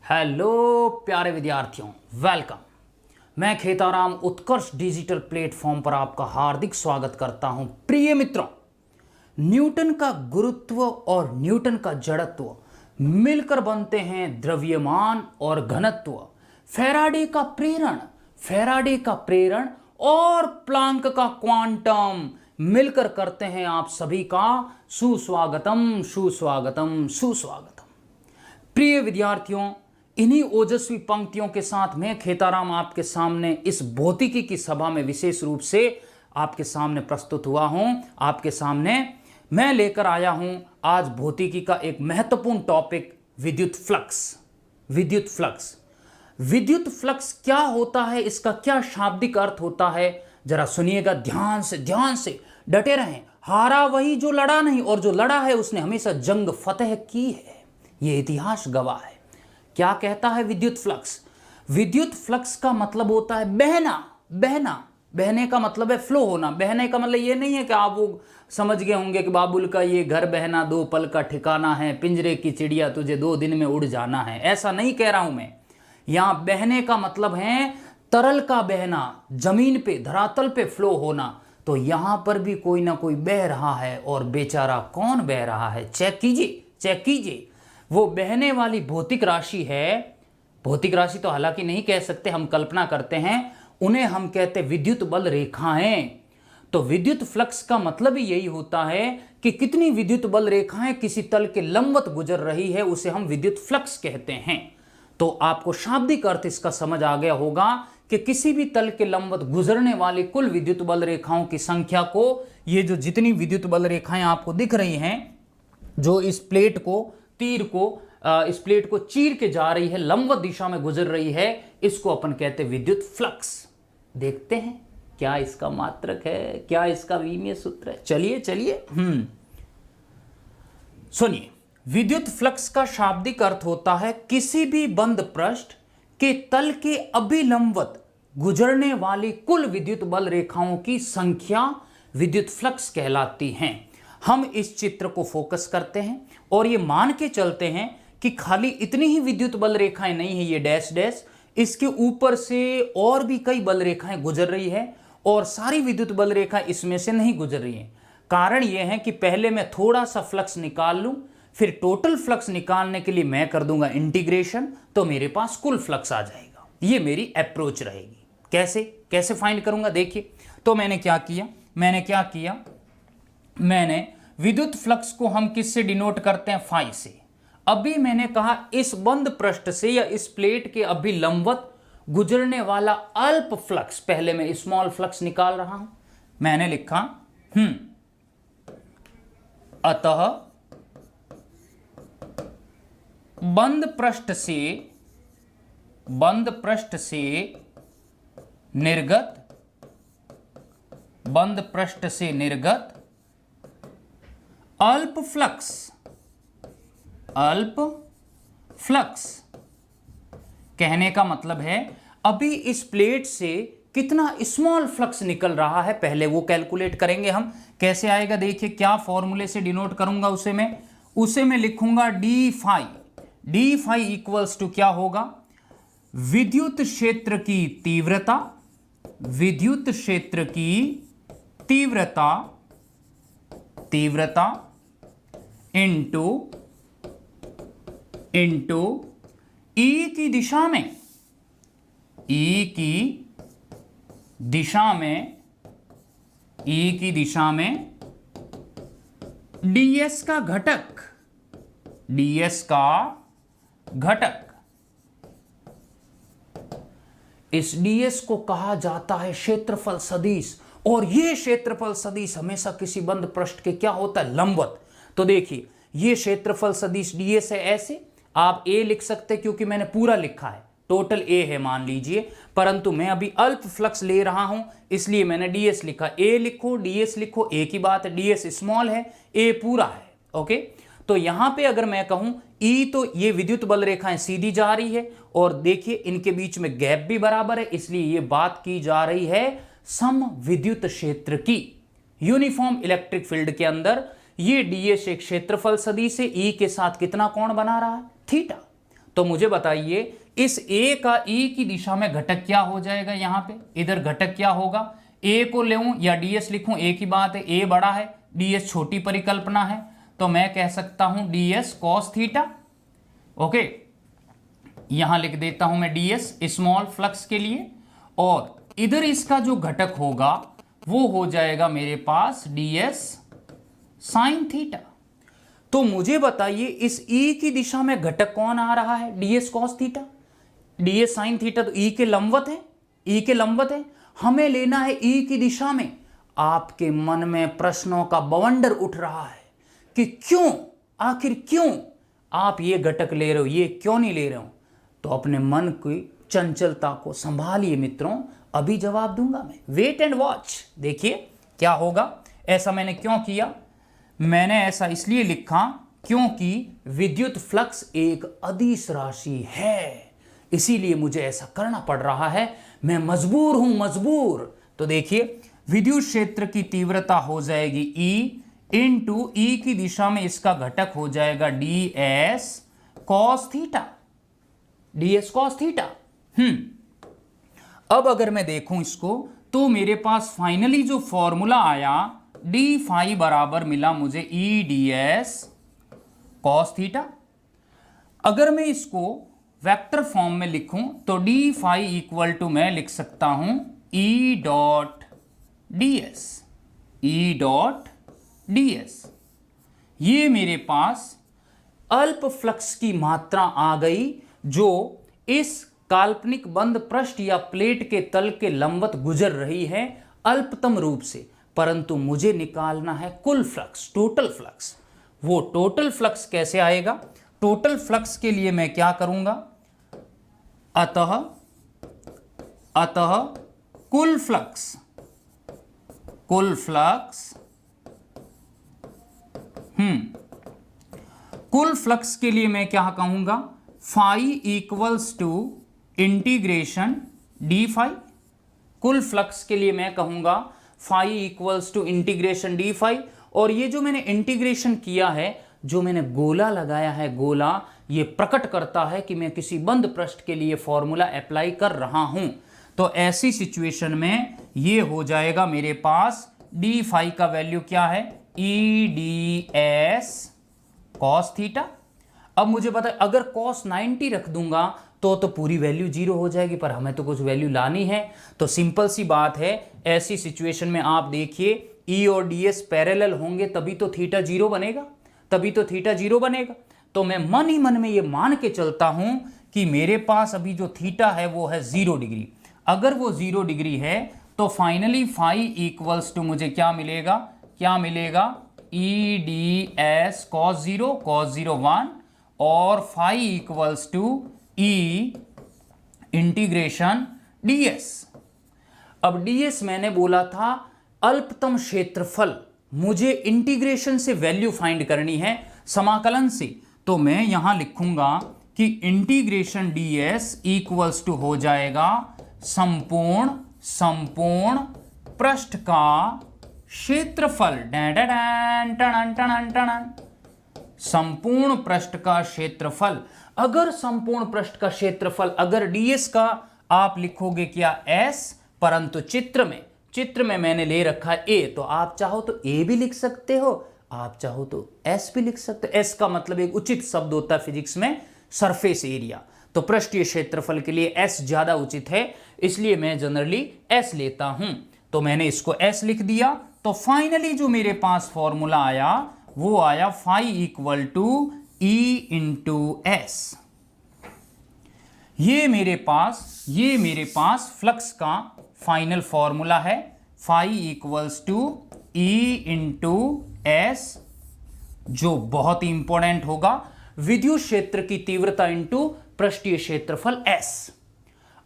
Hello प्यारे विद्यार्थियों, welcome. मैं खेताराम उत्कर्ष डिजिटल प्लेटफॉर्म पर आपका हार्दिक स्वागत करता हूं। प्रिय मित्रों, न्यूटन का गुरुत्व और न्यूटन का जड़त्व मिलकर बनते हैं द्रव्यमान और घनत्व। फैराडे का प्रेरण और प्लांक का क्वांटम मिलकर करते हैं आप सभी का सुस्वागतम सुस्वागतम सुस्वागतम। प्रिय विद्यार्थियों, इन्हीं ओजस्वी पंक्तियों के साथ मैं खेताराम आपके सामने इस भौतिकी की सभा में विशेष रूप से आपके सामने प्रस्तुत हुआ हूं। आपके सामने मैं लेकर आया हूं आज भौतिकी का एक महत्वपूर्ण टॉपिक, विद्युत फ्लक्स। विद्युत फ्लक्स क्या होता है, इसका क्या शाब्दिक अर्थ होता है, जरा सुनिएगा ध्यान से डटे रहें। हारा वही जो लड़ा नहीं, और जो लड़ा है उसने हमेशा जंग फतेह की है, यह इतिहास गवाह है। क्या कहता है विद्युत फ्लक्स? विद्युत फ्लक्स का मतलब होता है बहने का मतलब है फ्लो होना। बहने का मतलब ये नहीं है कि आप वो समझ गए होंगे कि बाबुल का ये घर बहना 2 पल का ठिकाना है, पिंजरे की चिड़िया तुझे 2 दिन में उड़ जाना है। ऐसा नहीं कह रहा हूं मैं। यहां बहने का मतलब है तरल का बहना, जमीन पे धरातल पे फ्लो होना। तो यहां पर भी कोई ना कोई बह रहा है, और बेचारा कौन बह रहा है? चेक कीजिए। वो बहने वाली भौतिक राशि है। भौतिक राशि तो हालांकि नहीं कह सकते, हम कल्पना करते हैं, उन्हें हम कहते विद्युत बल रेखाएं। तो विद्युत फ्लक्स का मतलब ही यही होता है कि कितनी विद्युत बल रेखाएं किसी तल के लंबवत गुजर रही है, उसे हम विद्युत फ्लक्स कहते हैं। तो आपको शाब्दिक अर्थ इसका समझ आ गया होगा कि किसी भी तल के लंबवत गुजरने वाली कुल विद्युत बल रेखाओं की संख्या को, ये जो जितनी विद्युत बल रेखाएं आपको दिख रही हैं, जो इस प्लेट को इस प्लेट को चीर के जा रही है, लंबवत दिशा में गुजर रही है, इसको अपन कहते हैं विद्युत फ्लक्स। देखते हैं क्या इसका मात्रक है, क्या इसका विमीय सूत्र है। चलिए सुनिए। विद्युत फ्लक्स का शाब्दिक अर्थ होता है किसी भी बंद पृष्ठ के तल के अभिलंबवत गुजरने वाली कुल विद्युत बल रेखाओं की संख्या विद्युत फ्लक्स कहलाती हैं। हम इस चित्र को फोकस करते हैं और ये मान के चलते हैं कि खाली इतनी ही विद्युत बल रेखाएं नहीं है, ये डैश डैश, इसके ऊपर से और भी कई बल रेखाएं गुजर रही है, और सारी विद्युत बल रेखाएं इसमें से नहीं गुजर रही हैं। कारण यह है कि पहले मैं थोड़ा सा फ्लक्स निकाल लूं, फिर टोटल फ्लक्स निकालने के लिए मैं कर दूंगा इंटीग्रेशन, तो मेरे पास कुल फ्लक्स आ जाएगा। ये मेरी अप्रोच रहेगी। कैसे फाइंड करूंगा? देखिए, तो मैंने क्या किया, मैंने विद्युत फ्लक्स को हम किससे डिनोट करते हैं? फाई से। अभी मैंने कहा इस बंद पृष्ठ से या इस प्लेट के अभिलंबवत गुजरने वाला अल्प फ्लक्स, पहले मैं स्मॉल फ्लक्स निकाल रहा हूं। मैंने लिखा अतः बंद पृष्ठ से निर्गत अल्प फ्लक्स कहने का मतलब है अभी इस प्लेट से कितना स्मॉल फ्लक्स निकल रहा है, पहले वो कैलकुलेट करेंगे हम। कैसे आएगा देखिए, क्या फॉर्मूले से डिनोट करूंगा उसे मैं लिखूंगा डी फाई इक्वल्स टू क्या होगा? विद्युत क्षेत्र की तीव्रता इंटू ई की दिशा में डीएस का घटक। इस डीएस को कहा जाता है क्षेत्रफल सदिश, और यह क्षेत्रफल सदिश हमेशा किसी बंद पृष्ठ के क्या होता है? लंबवत। तो देखिए, यह क्षेत्रफल सदिश डीएस है, ऐसे आप ए लिख सकते क्योंकि मैंने पूरा लिखा है, टोटल ए है मान लीजिए, परंतु मैं अभी अल्प फ्लक्स ले रहा हूं इसलिए मैंने डीएस लिखा। ए लिखो, डीएस लिखो, एक ही बात है। डीएस स्मॉल है, ए पूरा है। ओके, तो यहां पे अगर मैं कहूं ई, तो ये विद्युत बल रेखाएं सीधी जा रही है, और देखिए इनके बीच में गैप भी बराबर है, इसलिए ये बात की जा रही है सम विद्युत क्षेत्र की। यूनिफॉर्म इलेक्ट्रिक फील्ड के अंदर ये डीएस एक क्षेत्रफल सदिश से ई के साथ कितना कोण बना रहा है? थीटा। तो मुझे बताइए इस ए का ई की दिशा में घटक क्या हो जाएगा, यहां पे इधर घटक क्या होगा, ए को लेऊं या डीएस लिखूं, ए की बात है, ए बड़ा है, डीएस छोटी परिकल्पना है, तो मैं कह सकता हूं डीएस कॉस थीटा। ओके, यहां लिख देता हूं मैं डीएस स्मॉल फ्लक्स के लिए, और इधर इसका जो घटक होगा वो हो जाएगा मेरे पास डीएस साइन थीटा। तो मुझे बताइए इस ई की दिशा में घटक कौन आ रहा है, DS cos theta, DS sine theta, तो ई के लंबवत है, ई के लंबवत है, हमें लेना है ई की दिशा में। आपके मन में प्रश्नों का बवंडर उठ रहा है कि क्यों, आखिर क्यों आप ये घटक ले रहे हो, ये क्यों नहीं ले रहे हो। तो अपने मन की चंचलता को संभालिए मित्रों, अभी जवाब दूंगा मैं, वेट एंड वॉच। देखिए क्या होगा। ऐसा मैंने क्यों किया, मैंने ऐसा इसलिए लिखा क्योंकि विद्युत फ्लक्स एक अदिश राशि है, इसीलिए मुझे ऐसा करना पड़ रहा है, मैं मजबूर हूं, मजबूर। तो देखिए विद्युत क्षेत्र की तीव्रता हो जाएगी E इंटू ई की दिशा में इसका घटक हो जाएगा D S cos theta, D S cos theta. अब अगर मैं देखूं इसको तो मेरे पास फाइनली जो फॉर्मूला आया डी फाई बराबर मिला मुझे E D S cos theta. अगर मैं इसको वेक्टर फॉर्म में लिखूं तो डी फाई इक्वल टू मैं लिख सकता हूं E dot D S, E dot D S. ये मेरे पास अल्प फ्लक्स की मात्रा आ गई जो इस काल्पनिक बंद पृष्ठ या प्लेट के तल के लंबवत गुजर रही है अल्पतम रूप से, परंतु मुझे निकालना है कुल फ्लक्स, टोटल फ्लक्स। वो टोटल फ्लक्स कैसे आएगा, टोटल फ्लक्स के लिए मैं क्या करूंगा, अतः कुल फ्लक्स, कुल फ्लक्स, कुल फ्लक्स के लिए मैं क्या कहूंगा, phi equals to integration d phi. कुल फ्लक्स के लिए मैं कहूंगा phi equals to integration d phi. और ये जो मैंने इंटीग्रेशन किया है, जो मैंने गोला लगाया है, गोला ये प्रकट करता है कि मैं किसी बंद पृष्ठ के लिए फॉर्मूला अप्लाई कर रहा हूं। तो ऐसी सिचुएशन में ये हो जाएगा मेरे पास डी फाई का वैल्यू क्या है, E D S cos theta. अब मुझे पता है अगर कॉस 90 रख दूंगा तो पूरी वैल्यू जीरो हो जाएगी, पर हमें तो कुछ वैल्यू लानी है। तो सिंपल सी बात है, ऐसी सिचुएशन में आप देखिए ई और डी एस पैरेलल होंगे तभी तो थीटा जीरो बनेगा, तभी तो थीटा जीरो बनेगा। तो मैं मन ही मन में ये मान के चलता हूं कि मेरे पास अभी जो थीटा है वो है 0 डिग्री। अगर वो 0 डिग्री है तो फाइनली फाई इक्वल्स टू मुझे क्या मिलेगा, क्या मिलेगा, ई डी एस कॉस 0 1 और phi equals to E integration ds. अब डीएस मैंने बोला था अल्पतम क्षेत्रफल, मुझे इंटीग्रेशन से वैल्यू फाइंड करनी है, समाकलन से। तो मैं यहां लिखूंगा कि इंटीग्रेशन डीएस इक्वल्स टू हो जाएगा संपूर्ण पृष्ठ का क्षेत्रफल, संपूर्ण पृष्ठ का क्षेत्रफल। अगर संपूर्ण पृष्ठ का क्षेत्रफल, अगर डीएस का आप लिखोगे क्या एस, परंतु चित्र में मैंने ले रखा है ए, तो आप चाहो तो ए भी लिख सकते हो, आप चाहो तो एस भी लिख सकते हो। एस का मतलब एक उचित शब्द होता है फिजिक्स में, सरफेस एरिया। तो पृष्ठीय क्षेत्रफल के लिए एस ज्यादा उचित है, इसलिए मैं जनरली एस लेता हूं। तो मैंने इसको एस लिख दिया। तो फाइनली जो मेरे पास फॉर्मूला आया वो आया phi equal to E into S. ये मेरे पास फ्लक्स का फाइनल फॉर्मूला है, phi equals to E into S, जो बहुत ही इंपॉर्टेंट होगा, विद्युत क्षेत्र की तीव्रता इंटू पृष्ठीय क्षेत्रफल एस।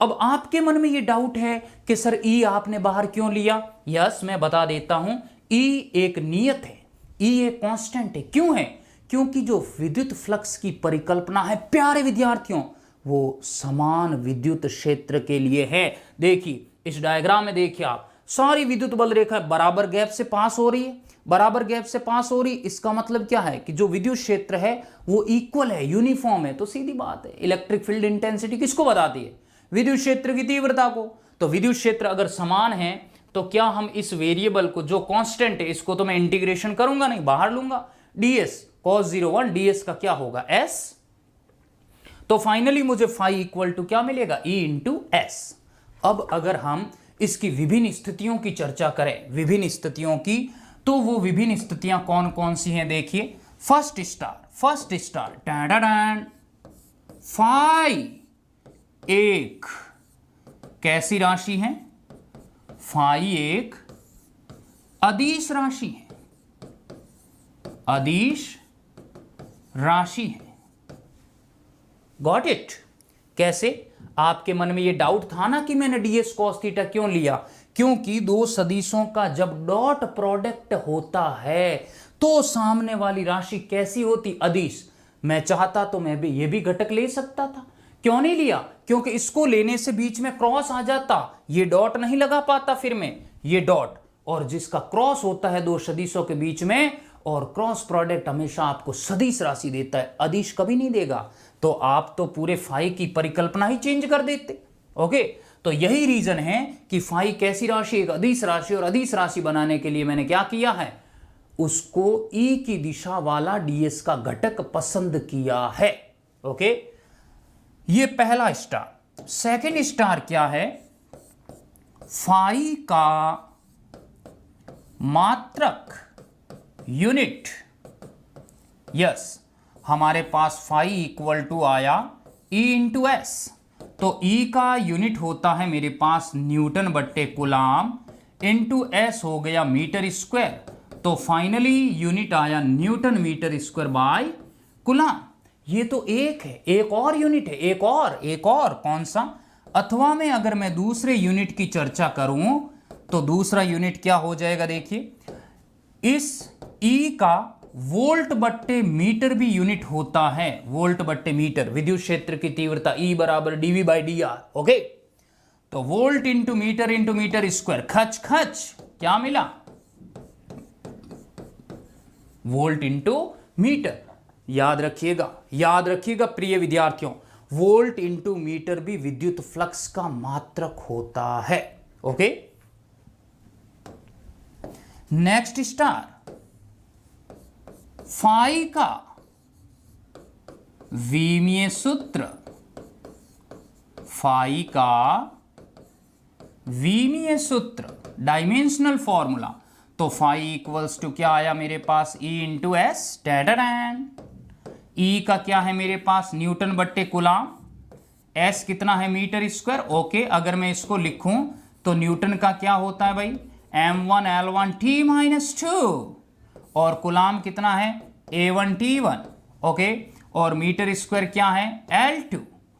अब आपके मन में यह डाउट है कि सर ई आपने बाहर क्यों लिया। यस, मैं बता देता हूं, ई एक नियत है, ई एक कांस्टेंट है। क्यों है? क्योंकि जो विद्युत फ्लक्स की परिकल्पना है प्यारे विद्यार्थियों, वो समान विद्युत क्षेत्र के लिए है। देखिए इस डायग्राम में देखिए आप, सारी विद्युत बल रेखा बराबर गैप से पास हो रही है, बराबर गैप से पास हो रही। इसका मतलब क्या है कि जो विद्युत क्षेत्र है वो इक्वल है, यूनिफॉर्म है। तो सीधी बात है, इलेक्ट्रिक फील्ड इंटेंसिटी किसको बताती है? विद्युत क्षेत्र की तीव्रता को। तो विद्युत क्षेत्र अगर समान है तो क्या हम इस वेरिएबल को, जो कांस्टेंट है, इसको तो मैं इंटीग्रेशन करूंगा नहीं, बाहर लूंगा, ds cos 01 ds का क्या होगा? s। तो फाइनली मुझे फाई इक्वल टू क्या मिलेगा? E into S. अब अगर हम इसकी विभिन्न स्थितियों की चर्चा करें, विभिन्न स्थितियों की, तो वो विभिन्न स्थितियां कौन कौन सी हैं देखिए। फर्स्ट स्टार टैडाडैन, फाई एक कैसी राशि है? फाई एक अदिश राशि है, अदिश राशि है। Got it? कैसे? आपके मन में ये डाउट था ना कि मैंने ds cos थीटा क्यों लिया? क्योंकि दो सदिशों का जब डॉट प्रोडक्ट होता है तो सामने वाली राशि कैसी होती? अदिश। मैं चाहता तो मैं भी ये भी घटक ले सकता था, क्यों नहीं लिया? क्योंकि इसको लेने से बीच में क्रॉस आ जाता, ये डॉट नहीं लगा पाता फिर मैं, ये डॉट, और जिसका क्रॉस होता है दो सदिशों के बीच में, और क्रॉस प्रोडक्ट हमेशा आपको सदिश राशि देता है, अदिश कभी नहीं देगा। तो आप तो पूरे फाई की परिकल्पना ही चेंज कर देते। ओके, तो यही रीजन है कि फाई कैसी राशि? एक अदिश राशि, और अदिश राशि बनाने के लिए मैंने क्या किया है? उसको ई की दिशा वाला ds का घटक पसंद किया है। ओके, ये पहला स्टार। सेकंड स्टार क्या है? फाई का मात्रक यूनिट। यस, हमारे पास फाई इक्वल टू आया E इंटू एस। तो E का यूनिट होता है मेरे पास न्यूटन बट्टे कुलाम, इंटू एस हो गया मीटर स्क्वायर। तो फाइनली यूनिट आया newton metre square by coulomb. ये तो एक है, एक और यूनिट है, एक और कौन सा? अथवा में अगर मैं दूसरे यूनिट की चर्चा करूं तो दूसरा यूनिट क्या हो जाएगा? देखिए, इस E का वोल्ट बट्टे मीटर भी यूनिट होता है, वोल्ट बट्टे मीटर। विद्युत क्षेत्र की तीव्रता E बराबर dV बाई dr। ओके, तो वोल्ट इंटू मीटर स्क्वायर, खच खच क्या मिला? Volt into metre. याद रखिएगा प्रिय विद्यार्थियों, वोल्ट इंटू मीटर भी विद्युत फ्लक्स का मात्रक होता है। ओके, नेक्स्ट स्टार, फाई का विमीय सूत्र, फाई का विमीय सूत्र, डायमेंशनल फॉर्मूला। तो फाई इक्वल्स टू क्या आया मेरे पास? E into S. टैडरैन, E का क्या है मेरे पास? न्यूटन बट्टे कुलाम, S कितना है? Metre square. ओके, अगर मैं इसको लिखूं तो न्यूटन का क्या होता है भाई? m1 l1 t माइनस 2, और कुलाम कितना है? a1 t1। ओके, और मीटर स्क्वायर क्या है?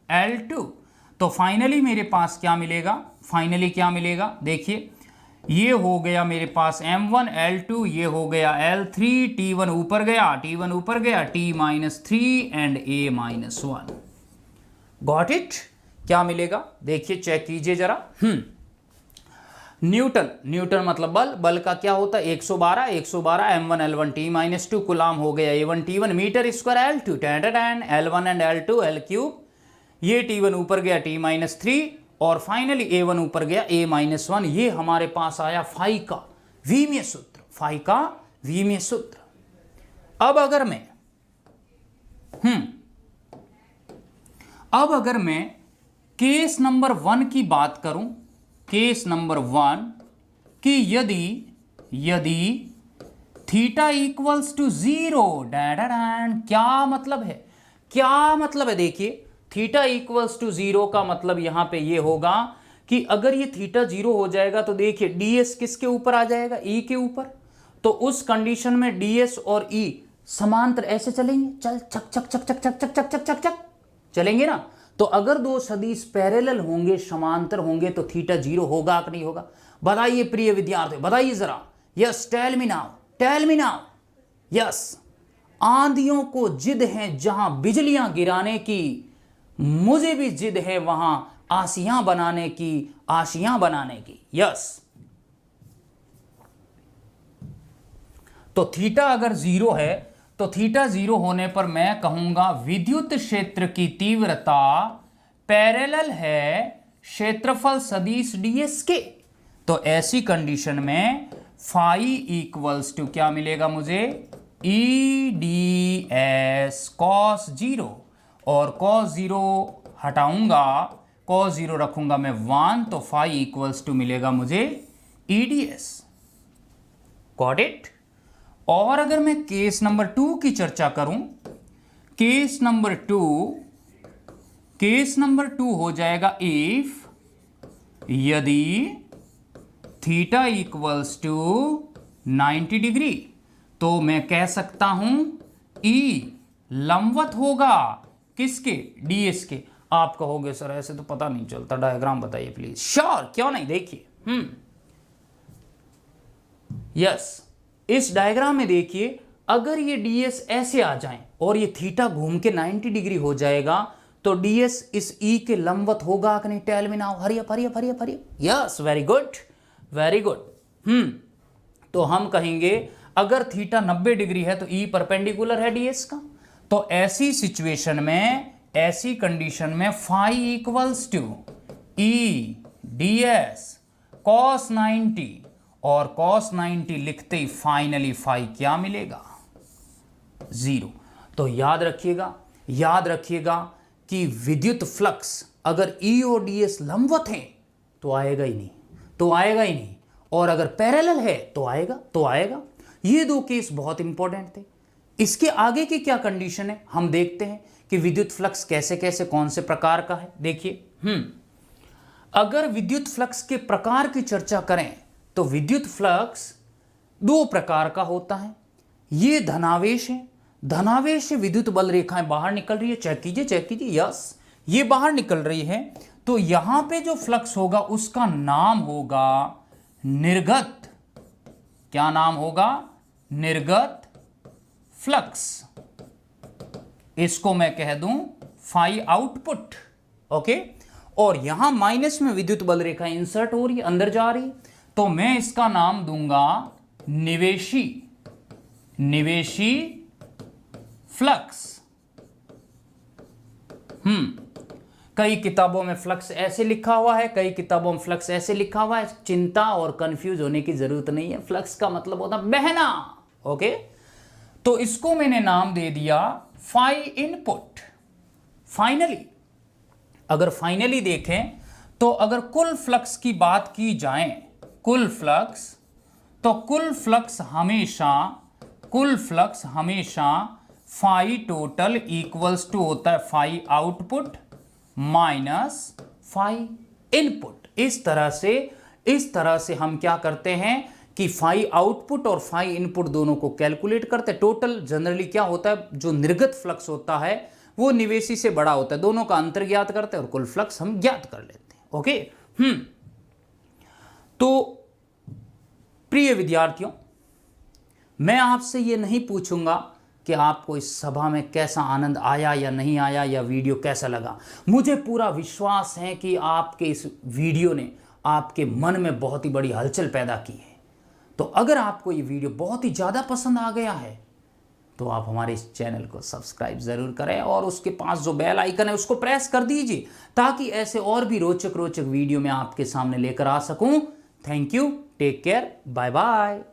l2। तो फाइनली मेरे पास क्या मिलेगा? देखिए, ये हो गया मेरे पास m1 l2, ये हो गया l3, t1 ऊपर गया t minus 3 and a minus 1। Got it? क्या मिलेगा? देखिए, चेक कीजिए जरा। न्यूटन मतलब बल का क्या होता है? 112 m1 l1 t माइनस 2, कुलाम हो गया a1 t1, metre square l2, tan l1 and l2 l cube, ये t1 ऊपर गया t माइनस 3, और फाइनली a1 ऊपर गया a माइनस 1। ये हमारे पास आया फाई का विमीय सूत्र। अब अगर मैं केस नंबर 1 की बात करूं, केस नंबर 1 कि यदि थीटा इक्वल्स टू 0, क्या मतलब है? देखिए, थीटा इक्वल्स टू 0 का मतलब यहां पे ये होगा कि अगर ये थीटा 0 हो जाएगा तो देखिए ds किसके ऊपर आ जाएगा? E के ऊपर। तो उस कंडीशन में ds और E समांतर ऐसे चलेंगे, चल चक चक चक चक चक चक चक चक चक चक चलेंगे ना। तो अगर दो सदिश पैरेलल होंगे, समांतर होंगे, तो थीटा 0 होगा कि नहीं होगा? बताइए प्रिय विद्यार्थी, बताइए जरा। Yes, tell me now. Yes, आंधियों को जिद है जहां बिजलियां गिराने की, मुझे भी जिद है वहां आशियां बनाने की। यस, तो थीटा अगर 0 है तो थीटा 0 होने पर मैं कहूंगा विद्युत क्षेत्र की तीव्रता पैरेलल है क्षेत्रफल सदिश ds के। तो ऐसी कंडीशन में फाई इक्वल्स टू क्या मिलेगा मुझे, ई डी एस कॉस 0, और कॉस 0 हटाऊंगा, कॉस 0 रखूंगा मैं 1, तो फाई इक्वल्स टू मिलेगा मुझे E D S. Got it. और अगर मैं केस नंबर 2 की चर्चा करूं, केस नंबर 2 हो जाएगा इफ यदि थीटा इक्वल्स टू 90 डिग्री, तो मैं कह सकता हूं E लंबवत होगा किसके, ds के। आप कहोगे सर ऐसे तो पता नहीं चलता, डायग्राम बताइए प्लीज। श्योर, क्यों नहीं, देखिए यस, इस डायग्राम में देखिए, अगर ये ds ऐसे आ जाए और ये थीटा घूम के 90 डिग्री हो जाएगा, तो ds इस E के लंबवत होगा कि नहीं, tell me now, hurry up. Yes, very good, very good. तो हम कहेंगे अगर थीटा 90 डिग्री है तो E परपेंडिकुलर है ds का। तो ऐसी सिचुएशन में, ऐसी कंडीशन में phi equals to E ds cos 90, और cos 90 लिखते ही फाइनली फाई क्या मिलेगा, 0। तो याद रखिएगा कि विद्युत फ्लक्स अगर E और ds लंबवत हैं तो आएगा ही नहीं, और अगर पैरेलल है तो आएगा। ये दो केस बहुत इंपॉर्टेंट थे। इसके आगे की क्या कंडीशन है, हम देखते हैं कि विद्युत फ्लक्स कैसे कौन से प्रकार का है। देखिए, अगर विद्युत फ्लक्स के प्रकार की चर्चा करें तो विद्युत फ्लक्स 2 प्रकार का होता है। ये धनावेश है, धनावेश से विद्युत बल रेखाएं बाहर निकल रही है, चेक कीजिए, यस, ये बाहर निकल रही है। तो यहां पे जो फ्लक्स होगा उसका नाम होगा निर्गत। क्या नाम होगा, निर्गत फ्लक्स। इसको मैं कह दूं फाई आउटपुट, ओके। और यहां माइनस में विद्युत बल रेखा इंसर्ट हो रही है, अंदर जा रही है, तो मैं इसका नाम दूंगा निवेशी फ्लक्स। कई किताबों में फ्लक्स ऐसे लिखा हुआ है, कई किताबों में फ्लक्स ऐसे लिखा हुआ है। चिंता और कंफ्यूज होने की जरूरत नहीं है, फ्लक्स का मतलब होता है बहना, ओके। तो इसको मैंने नाम दे दिया फाई इनपुट। फाइनली, अगर फाइनली देखें तो अगर कुल फ्लक्स की बात की जाए, कुल फ्लक्स हमेशा फाई टोटल इक्वल्स टू होता है phi output minus phi input. इस तरह से हम क्या करते हैं कि फाई आउटपुट और फाई इनपुट दोनों को कैलकुलेट करते हैं। टोटल जनरली क्या होता है, जो निर्गत फ्लक्स होता है वो निवेशी से बड़ा होता है, दोनों का अंतर ज्ञात करते हैं और कुल फ्लक्स हम ज्ञात कर लेते हैं, ओके। तो प्रिय विद्यार्थियों, मैं आपसे ये नहीं पूछूंगा कि आपको इस सभा में कैसा आनंद आया या नहीं आया, या वीडियो कैसा लगा। मुझे पूरा विश्वास है कि आपके इस वीडियो ने आपके मन में बहुत ही बड़ी हलचल पैदा की है। तो अगर आपको ये वीडियो बहुत ही ज़्यादा पसंद आ गया है तो आप हमारे इस चैनल को सब्सक्राइब ज़रूर करें, और उसके पास जो बेल आइकन है उसको प्रेस कर दीजिए, ताकि ऐसे और भी रोचक वीडियो मैं आपके सामने लेकर आ सकूं। Thank you, take care, bye bye.